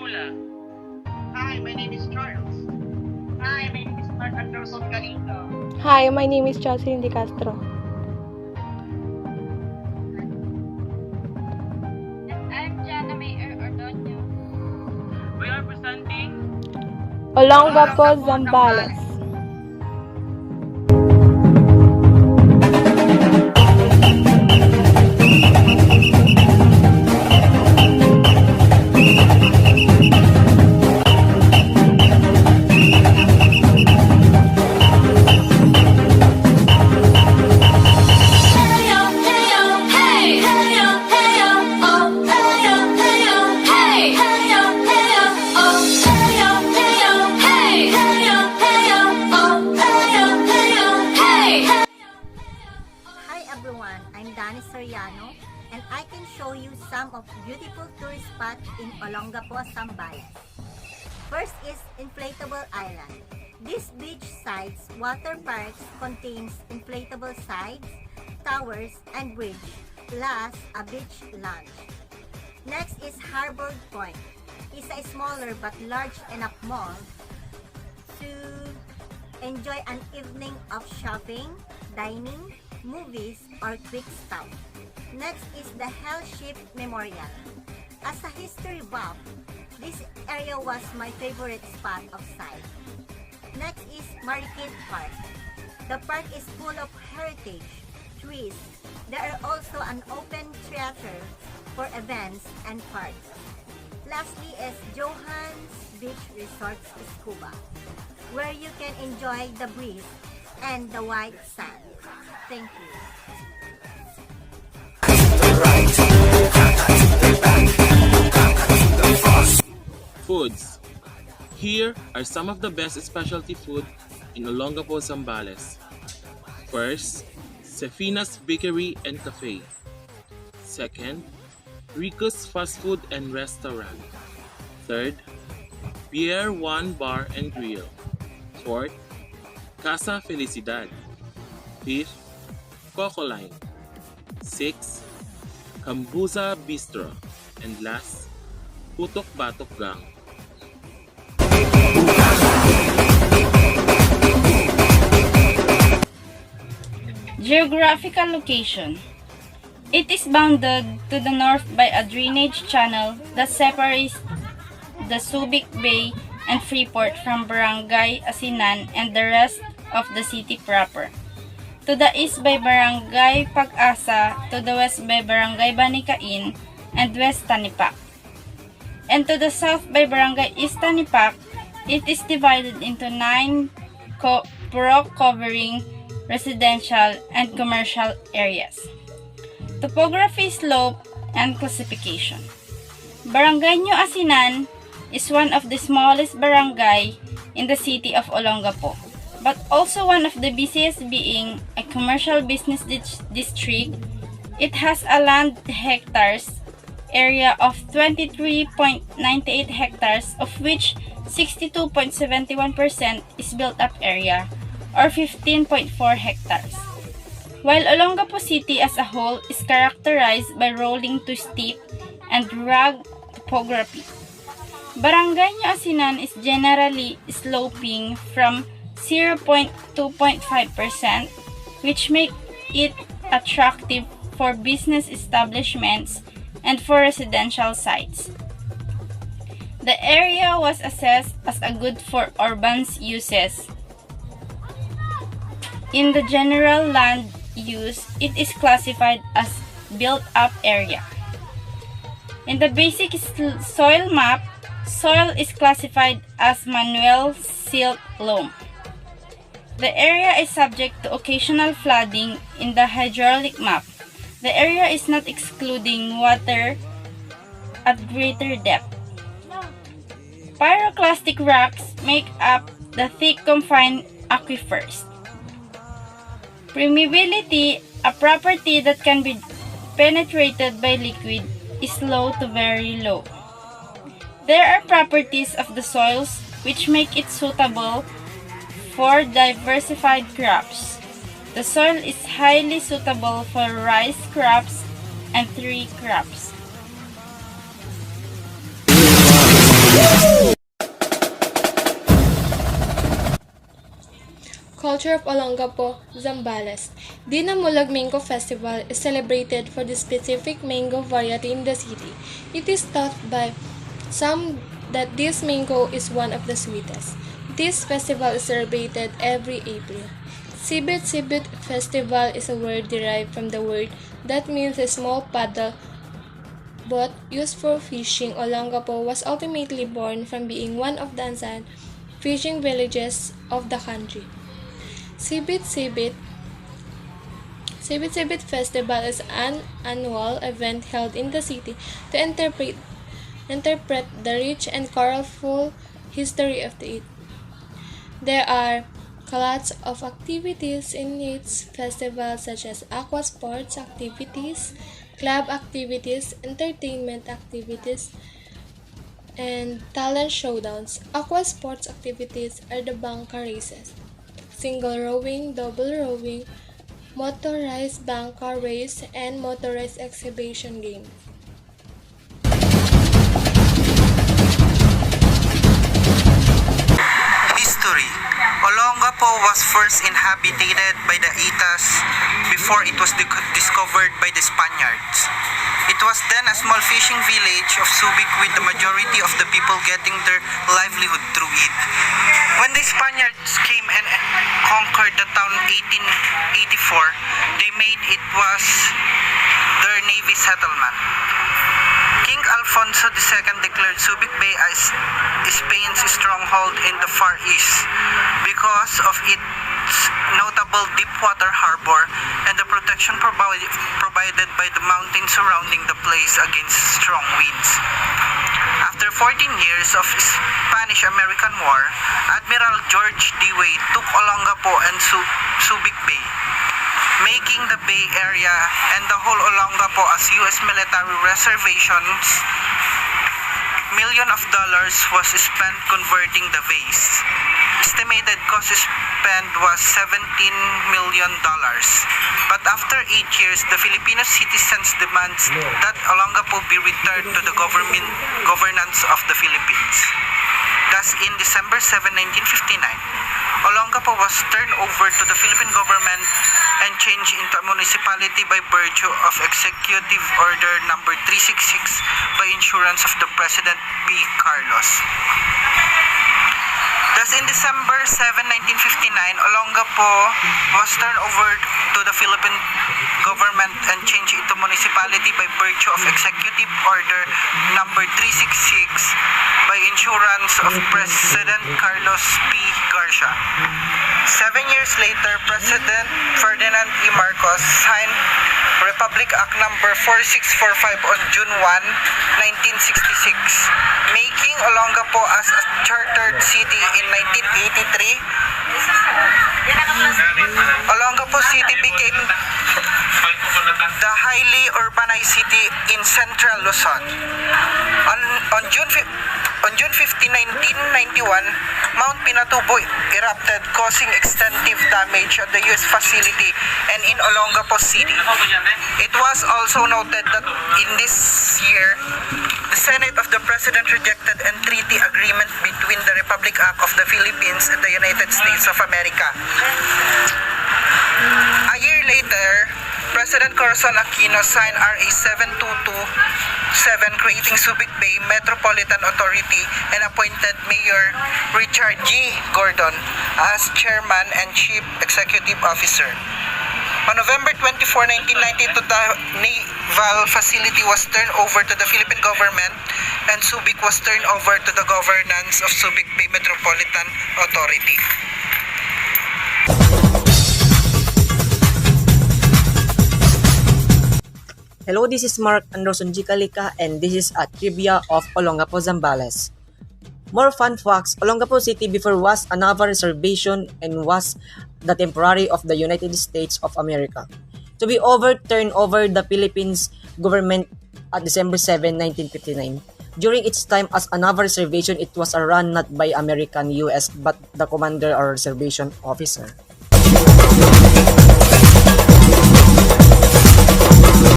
Mula. Hi, my name is Charles. Hi, my name is Mark Anderson Galindo. Hi, my name is Jocelyn De Castro. And I'm Jana May Ordonio. We are presenting Olongapo, Zambales. And I can show you some of beautiful tourist spots in Olongapo, Zambales. First is Inflatable Island. This beach-sides water parks contains inflatable sides, towers, and bridge, plus a beach lounge. Next is Harbor Point. It's a smaller but large enough mall to enjoy an evening of shopping, dining, movies, or quick stop. Next is the Hellship Memorial. As a history buff, this area was my favorite spot of sight. Next is Marikit Park. The park is full of heritage, trees. There are also an open theater for events and parks. Lastly is Johan's Beach Resorts Scuba, where you can enjoy the breeze and the white sand. Thank you. Foods. Here are some of the best specialty food in Olongapo, Zambales. First, Sefina's Bakery and Cafe. Second, Rico's Fast Food and Restaurant. Third, Pier 1 Bar and Grill. Fourth, Casa Felicidad. Fifth, Coco Line. Sixth, Kambuza Bistro. And last, Putok Batok Gang. Geographical location. It is bounded to the north by a drainage channel that separates the Subic Bay and Freeport from Barangay Asinan and the rest of the city proper. To the east by Barangay Pag-asa, to the west by Barangay Banikain and West Tanipak. And to the south by Barangay East Tanipak, it is divided into 9 purok covering residential and commercial areas. Topography, slope, and classification. Barangay New Asinan is one of the smallest barangay in the city of Olongapo, but also one of the busiest, being a commercial business district. It has a land hectares area of 23.98 hectares, of which 62.71% is built-up area, or 15.4 hectares. While Olongapo City as a whole is characterized by rolling to steep and rugged topography. Barangay New Asinan is generally sloping from 0.2.5%, which make it attractive for business establishments and for residential sites. The area was assessed as a good for urban uses. In the general land use, it is classified as built-up area. In the basic soil map, soil is classified as manual silt loam. The area is subject to occasional flooding. In the hydraulic map, the area is not excluding water at greater depth. Pyroclastic rocks make up the thick confined aquifers. Permeability, a property that can be penetrated by liquid, is low to very low. There are properties of the soils which make it suitable for diversified crops. The soil is highly suitable for rice crops and tree crops. culture of Olongapo, Zambales. The Namulag Mango Festival is celebrated for the specific mango variety in the city. It is thought by some that this mango is one of the sweetest. This festival is celebrated every April. Sibit Sibit Festival is a word derived from the word that means a small paddle boat used for fishing. Olongapo was ultimately born from being one of the ancient fishing villages of the country. Sibit Sibit Festival is an annual event held in the city to interpret the rich and colorful history of the it. There are lots of activities in its festival such as aqua sports activities, club activities, entertainment activities, and talent showdowns. Aqua sports activities are the banca races, single rowing, double rowing, motorized banca race, and motorized exhibition games. History. Olongapo was first inhabited by the Itas before it was discovered by the Spaniards. It was then a small fishing village of Subic with the majority of the people getting their livelihood through it. When the Spaniards came and conquered the town 1884, they made it was their navy settlement. King Alfonso II declared Subic Bay as Spain's stronghold in the Far East because of its notable deep-water harbor and the protection provided by the mountains surrounding the place against strong winds. After 14 years of Spanish-American War, Admiral George Dewey took Olongapo and Subic Bay, making the Bay Area and the whole Olongapo as U.S. military reservations. Millions of dollars was spent converting the bays. Estimated cost spent was $17 million. But after 8 years, the Filipino citizens demands that Olongapo be returned to the governance of the Philippines. Thus, in December 7, 1959, Olongapo was turned over to the Philippine government and changed into a municipality by virtue of Executive Order Number 366 by insurance of the President P. Carlos. Thus, in December 7, 1959, Olongapo was turned over to the Philippine government and changed into municipality by virtue of Executive Order Number 366 by insurance of President Carlos P. Garcia. 7 years later, President Ferdinand E. Marcos signed Republic Act Number 4645 on June 1, 1966, making Olongapo as a chartered city in 1983. Olongapo City became the highly urbanized city in central Luzon. On June 15, 1991, Mount Pinatubo erupted, causing extensive damage at the U.S. facility and in Olongapo City. It was also noted that in this year, the Senate of the President rejected a treaty agreement between the Republic Act of the Philippines and the United States of America. A year later, President Corazon Aquino signed RA 7227 creating Subic Bay Metropolitan Authority and appointed Mayor Richard G. Gordon as Chairman and Chief Executive Officer. On November 24, 1992, the naval facility was turned over to the Philippine government and Subic was turned over to the governance of Subic Bay Metropolitan Authority. Hello, this is Mark Anderson G. Calika and this is a trivia of Olongapo, Zambales. More fun facts, Olongapo City before was a naval reservation and was the temporary of the United States of America. To be overturned over the Philippines government at December 7, 1959. During its time as a naval reservation, it was run not by American US but the commander or reservation officer.